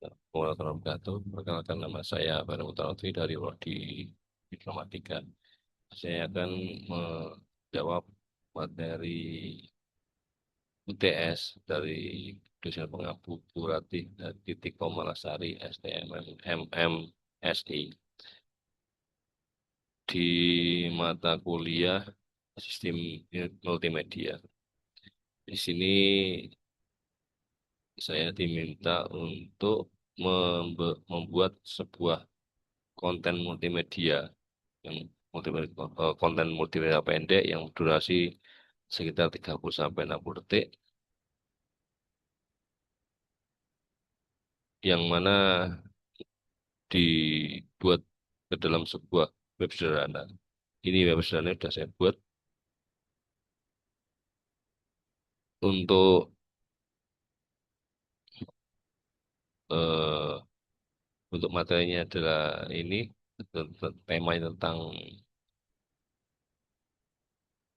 Assalamualaikum warahmatullahi wabarakatuh. Perkenalkan nama saya Bareng Utarafi dari Prodi Informatika. Saya akan menjawab materi UTS dari dosen pengabu Bu Ratih dan Titik Komalasari STMM MMSI di mata kuliah Sistem Multimedia. Di sini saya diminta untuk membuat sebuah konten multimedia yang konten multimedia pendek yang durasi sekitar 30 sampai 60 detik yang mana dibuat ke dalam sebuah web sederhana. Ini web sederhana sudah saya buat untuk eh, materinya adalah ini temanya tentang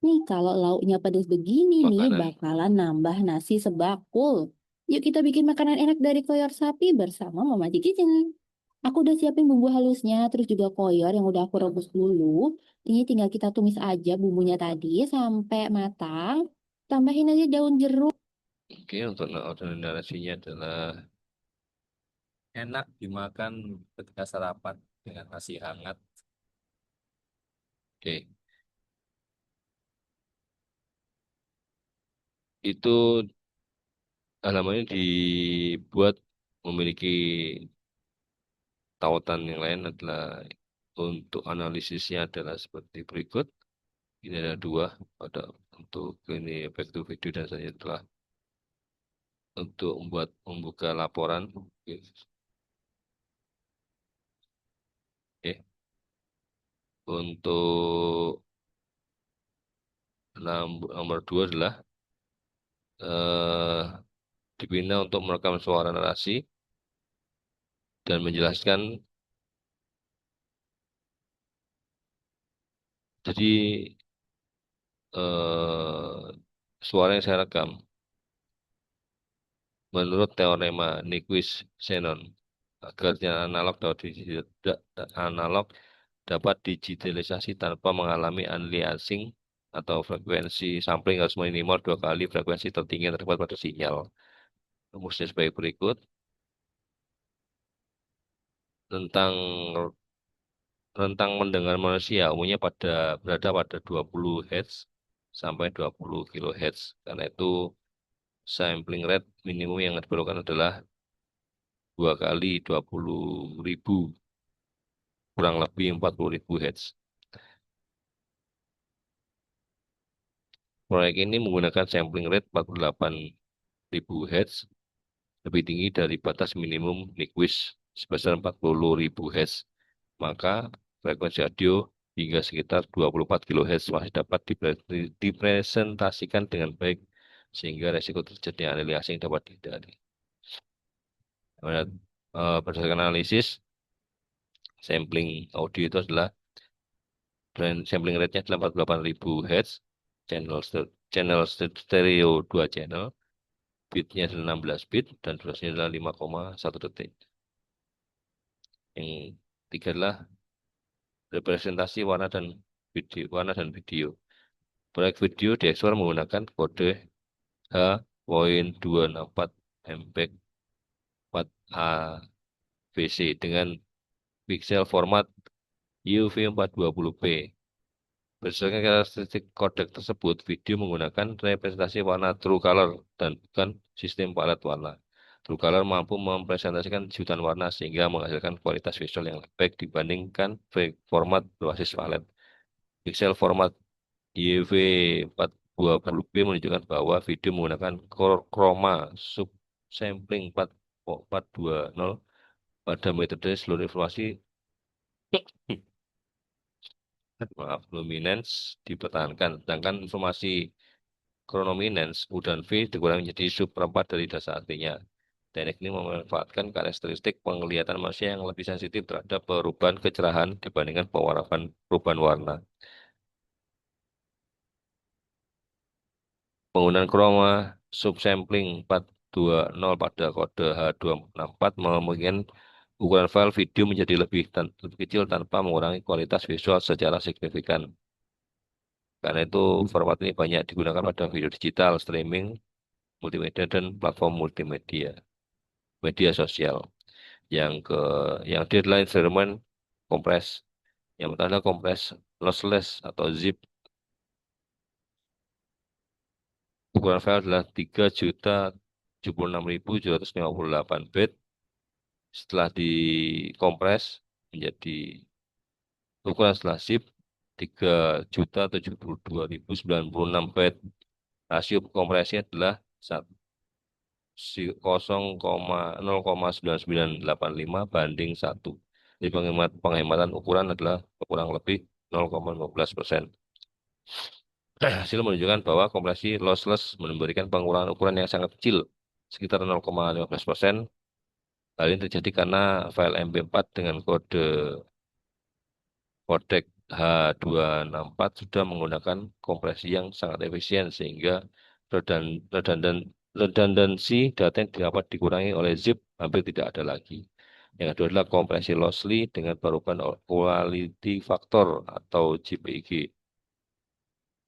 Nih, kalau lauknya pedas begini nih, makanan. bakalan nambah nasi sebakul. Yuk kita bikin makanan enak dari koyor sapi bersama Mama Ci Kitchen. Aku udah siapin bumbu halusnya, terus juga koyor yang udah aku rebus dulu. Ini tinggal kita tumis aja bumbunya tadi sampai matang. Tambahin aja daun jeruk. Oke, untuk order narasinya adalah enak dimakan ketika sarapan dengan nasi hangat. Oke, itu halamannya dibuat memiliki tautan yang lain adalah untuk analisisnya adalah seperti berikut. Ini ada dua, ada untuk ini efek to video dan saya telah untuk membuka laporan. Oke. Untuk nomor dua adalah eh, dibina untuk merekam suara narasi dan menjelaskan. Jadi suara yang saya rekam menurut teorema Nyquist-Shannon agar jalan analog dapat digitalisasi tanpa mengalami aliasing atau frekuensi sampling harus minimal 2 kali frekuensi tertinggi yang terdapat pada sinyal. Rumusnya sebagai berikut tentang rentang mendengar manusia umumnya berada pada 20 Hz sampai 20 kHz. Karena itu sampling rate minimum yang diperlukan adalah 2 kali 20.000 kurang lebih 40.000 Hz. Proyek ini menggunakan sampling rate 48.000 Hz lebih tinggi dari batas minimum Nyquist sebesar 40.000 Hz. Maka frekuensi audio hingga sekitar 24 kHz masih dapat dipresentasikan dengan baik sehingga resiko terjadinya aliasing dapat dihindari. Berdasarkan analisis, sampling audio itu adalah sampling rate-nya adalah 48.000 Hz, channel stereo 2 channel, bitnya adalah 16 bit, dan durasinya adalah 5,1 detik. Yang tiga adalah representasi warna dan video. Proyek video diekspor menggunakan kode H.264 MPEG 4AVC dengan pixel format UV420p. Berdasarkan karakteristik kodek tersebut, video menggunakan representasi warna true color dan bukan sistem palet warna. True color mampu mempresentasikan jutaan warna sehingga menghasilkan kualitas visual yang lebih baik dibandingkan format berbasis palet. Pixel format YV420p menunjukkan bahwa video menggunakan chroma subsampling 420 pada metode seluruh informasi maaf, luminance dipertahankan, sedangkan informasi chronominance U dan V dikurangi menjadi subperempat dari dasar artinya. Teknik ini memanfaatkan karakteristik penglihatan manusia yang lebih sensitif terhadap perubahan kecerahan dibandingkan perubahan warna. Penggunaan chroma subsampling H260 pada kode H264 memungkinkan ukuran file video menjadi lebih kecil tanpa mengurangi kualitas visual secara signifikan. Karena itu format ini banyak digunakan pada video digital, streaming, multimedia, dan platform multimedia, media sosial. Yang ke yang dia adalah instrumen kompres. Yang pertama adalah kompres lossless atau zip. Ukuran file adalah 3.076.758 bit. Setelah dikompres menjadi ukuran setelah zip 3.072.096 bit. Rasio kompresi adalah 0,9985 banding 1. Jadi penghematan ukuran adalah kurang lebih 0,15%. Hasil menunjukkan bahwa kompresi lossless memberikan pengurangan ukuran yang sangat kecil, sekitar 0,15%. Hal ini terjadi karena file MP4 dengan kodek H264 sudah menggunakan kompresi yang sangat efisien sehingga redundansi data yang dapat dikurangi oleh zip hampir tidak ada lagi. Yang kedua adalah kompresi lossly dengan perubahan quality factor atau JPEG.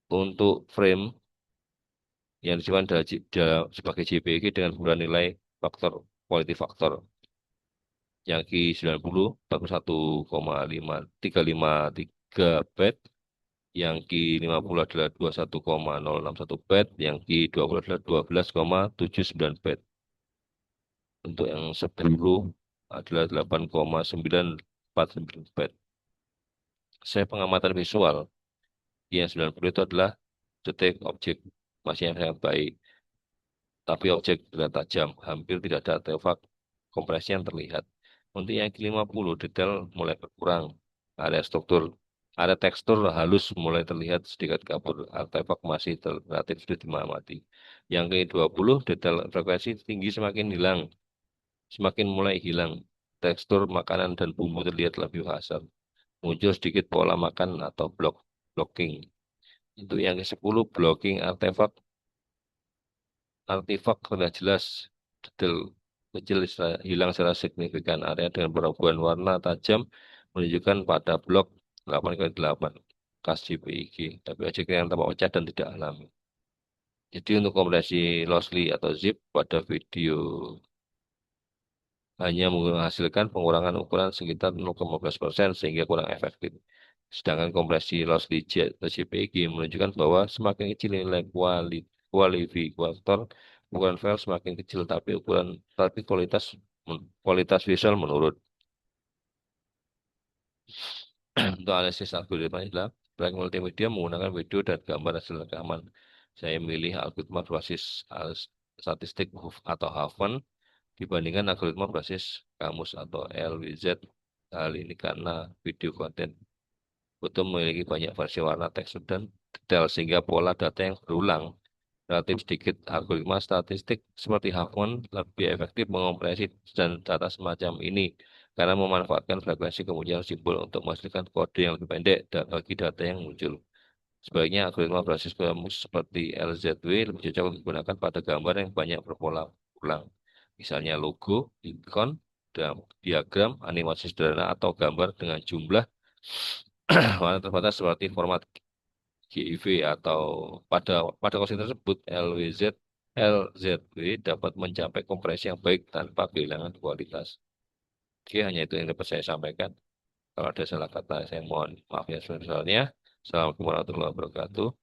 Untuk frame yang disimpan sebagai JPEG dengan perubahan nilai faktor quality factor yang Q90 41,5353 byte, yang Q50 adalah 21,061 byte, yang Q20 adalah 12,79 byte. Untuk yang 10 adalah 8,949 byte. Saya pengamatan visual, yang 90 itu adalah detik objek masih yang sangat baik, tapi objek tidak tajam, hampir tidak ada artefak kompresi yang terlihat. Untuk yang ke-50, detail mulai berkurang. Area tekstur halus mulai terlihat sedikit kabur. Artefak masih relatif sudah diamati. Yang ke-20, detail frekuensi tinggi semakin mulai hilang. Tekstur makanan dan bumbu terlihat lebih kasar. Muncul sedikit pola makan atau blocking. Untuk yang ke-10, blocking artefak sudah jelas, detail kecil hilang secara signifikan. Area dengan perubahan warna tajam menunjukkan pada blok 8x8 kas JPEG, tapi objek yang tampak pecah dan tidak alami. Jadi untuk kompresi lossly atau zip pada video hanya menghasilkan pengurangan ukuran sekitar 0,15% sehingga kurang efektif. Sedangkan kompresi lossly atau JPEG menunjukkan bahwa semakin kecil nilai kualifikator ukuran file semakin kecil tapi kualitas visual menurun. Untuk analisis algoritma adalah baik multimedia menggunakan video dan gambar hasil rekaman. Saya milih algoritma berbasis statistik atau Huffman dibandingkan algoritma berbasis kamus atau LWZ. Hal ini karena video konten butuh memiliki banyak versi warna, tekstur, dan detail sehingga pola data yang berulang relatif sedikit. Algoritma statistik seperti Huffman lebih efektif mengompresi dan data semacam ini karena memanfaatkan frekuensi kemunculan simbol untuk menghasilkan kode yang lebih pendek dan bagi data yang muncul. Sebaliknya, algoritma berbasis kamus seperti LZW lebih cocok digunakan pada gambar yang banyak berpola ulang. Misalnya logo, ikon, diagram, animasi sederhana, atau gambar dengan jumlah warna terbatas seperti format GIF atau pada kondisi tersebut LZW dapat mencapai kompresi yang baik tanpa kehilangan kualitas. Oke, hanya itu yang dapat saya sampaikan. Kalau ada salah kata, saya mohon maaf ya sebesar-besarnya. Assalamualaikum warahmatullahi wabarakatuh.